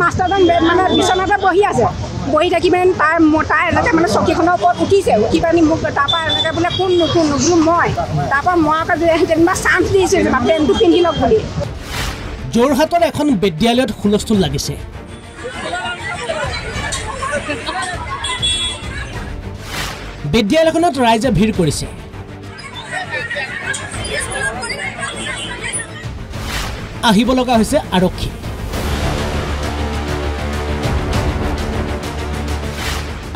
মাষ্টাৰজন মানে বিচনাতে বহি আছে বহি থাকি মানে তাই এনেকৈ মানে চকীখনৰ ওপৰত উঠিছে উঠি পানি মোক তাৰপৰা এনেকৈ বোলে কোন বোলো মই তাৰপৰা মই আকৌ যেনিবা চান্স দিছোঁ পেণ্টটো পিন্ধি লওক বুলি। যোৰহাটৰ এখন বিদ্যালয়ত হুলস্থুল লাগিছে। বিদ্যালয়খনত ৰাইজে ভিৰ কৰিছে। আহিব লগা হৈছে আৰক্ষী।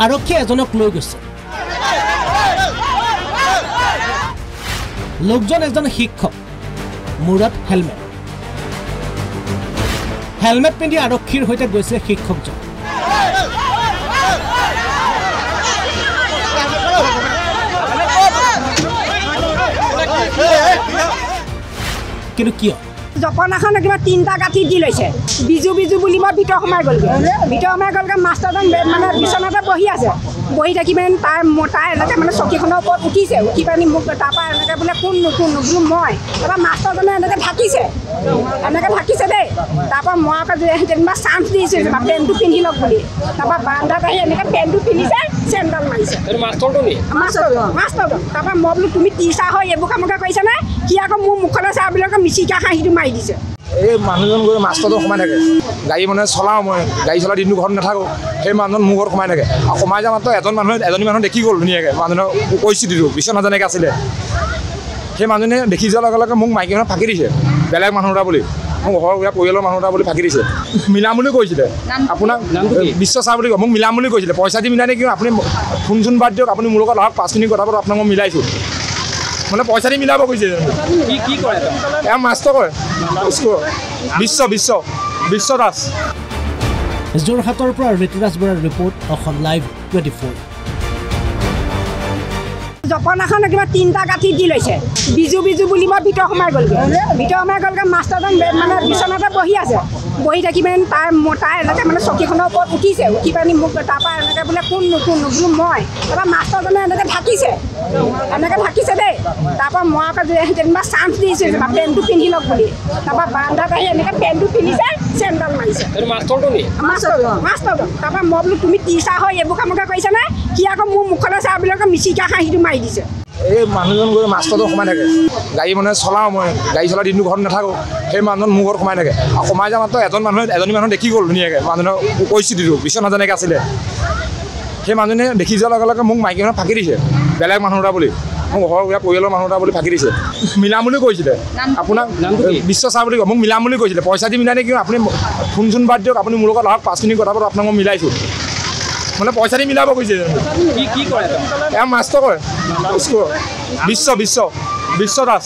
আৰক্ষীয়ে এজনক লৈ গৈছে। লোকজন এজন শিক্ষক, মূৰত হেলমেট পিন্ধি আৰক্ষীৰ সৈতে গৈছে শিক্ষকজন। কিন্তু কিয় জপনাখন কিবা 3টা গাঁঠি দি লৈছে বিজু বুলি মই ভিতৰ সোমাই গ'লগৈ মাষ্টাৰজন মানে বিচনাতে বহি আছে বহি থাকি মানে তাই এনেকৈ মানে চকীখনৰ ওপৰত উঠিছে উঠি পানি মোক তাৰপৰা এনেকৈ বোলে কোন বোলো মই তাৰপৰা মাষ্টাৰজনে এনেকৈ ঢাকিছে দেই তাৰপৰা মই আকৌ যেনিবা চান্স দিছোঁ পেণ্টটো পিন্ধি লওক বুলি তাৰপৰা বাৰান্দাত আহি এনেকৈ পেণ্টটো পিন্ধিছে চেণ্ডেল মাৰিছে মাষ্টাৰজন তাৰপৰা মই বোলো তুমি টিচাৰ হয় এইবোৰ কামকে কৰিছানে সি আকৌ মোৰ মুখলৈ চাই বুলি মিচিকা হাঁহিটো মাৰি দিছে। এই মানুহজন গৈ মাষ্টাৰজন সোমাই থাকে গাড়ী মানে চলাওঁ মই গাড়ী চলাই দিনটো ঘৰত নাথাকোঁ সেই মানুহজন মোৰ ঘৰত সোমাই থাকে আৰু সোমাই যোৱা মাত্ৰ এজনী মানুহ দেখি গ'ল ধুনীয়াকৈ মানুহজনৰ পৰিস্থিতিটো বিচনা যেনেকৈ আছিলে সেই মানুহজনে দেখি যোৱাৰ লগে লগে মোক মাইকী মানুহ ফাঁকি দিছে বেলেগ মানুহ এটা বুলি মোক ঘৰৰ পৰিয়ালৰ মানুহ এটা বুলি ফাঁকি দিছে মিলাম বুলি কৈছিলে আপোনাক বিশ্ব ছাৰ বুলি কয় মোক মিলাম বুলি কৈছিলে পইচা দি মিলাই নেকি আপুনি ফোন বাদ দিয়ক আপুনি মোৰ লগত আহক 5 মিনিট কথা পাতক আপোনাক মই মিলাইছোঁ মানে পইচা দি মিলাব কৈছে কি কৰে এয়া মাষ্টৰ কৰে বিশ্ব দাস। যোৰহাটৰ পৰা ঋতুৰাজ বৰাৰ ৰিপৰ্ট অসম লাইভ 24। জপনাখন কিবা 3টা গাঁঠি দি লৈছে বিজু বুলি মই ভিতৰ সোমাই গ'লগৈ মাষ্টাৰজন মানে বিচনাতে বহি আছে বহি থাকি মানে তাই এনেকৈ মানে চকীখনৰ ওপৰত উঠিছে উঠি পানি মোক তাৰপৰা এনেকৈ বোলে কোন বোলো মই তাৰপৰা মাষ্টাৰজনে এনেকৈ ঢাকিছে দেই তাৰপৰা মই আকৌ যেনিবা চান্স দিছোঁ পেণ্টটো পিন্ধি লওক বুলি তাৰপৰা বাৰান্দাত আহি এনেকৈ পেণ্টটো পিন্ধিছে চেণ্ডেল মাৰিছে মাষ্টাৰজন তাৰপৰা মই বোলো তুমি টিচাৰ হয় এইবোৰ কামকে কৰিছানে সি আকৌ মোৰ মুখলৈ চাই বুলি মিচিকা হাঁহিটো মাৰি দিছে। এই মানুহজন গৈ মাষ্টাৰজন সোমাই থাকে গাড়ী মানে চলাওঁ মই গাড়ী চলাই দিনটো ঘৰত নাথাকোঁ সেই মানুহজন মোৰ ঘৰত সোমাই থাকে আৰু সোমাই যোৱা মাত্ৰ এজনী মানুহ দেখি গ'ল ধুনীয়াকৈ মানুহজনৰ পৰিস্থিতিটো বিচনা যেনেকৈ আছিলে সেই মানুহজনে দেখি যোৱাৰ লগে লগে মোক মাইকী মানুহ ফাঁকি দিছে বেলেগ মানুহ এটা বুলি মোক ঘৰৰ পৰিয়ালৰ মানুহ এটা বুলি ফাঁকি দিছে মিলাম বুলি কৈছিলে আপোনাক বিশ্ব ছাৰ বুলি কয় মোক মিলাম বুলি কৈছিলে পইচা দি মিলাই নেকি আপুনি ফোন বাদ দিয়ক আপুনি মোৰ লগত আহক 5 মিনিট কথা পাতক আপোনাক মই মিলাইছোঁ মানে পইচা দি মিলাব কৈছে কি কৰে এয়া মাষ্টৰ কৰে বিশ্ব দাস।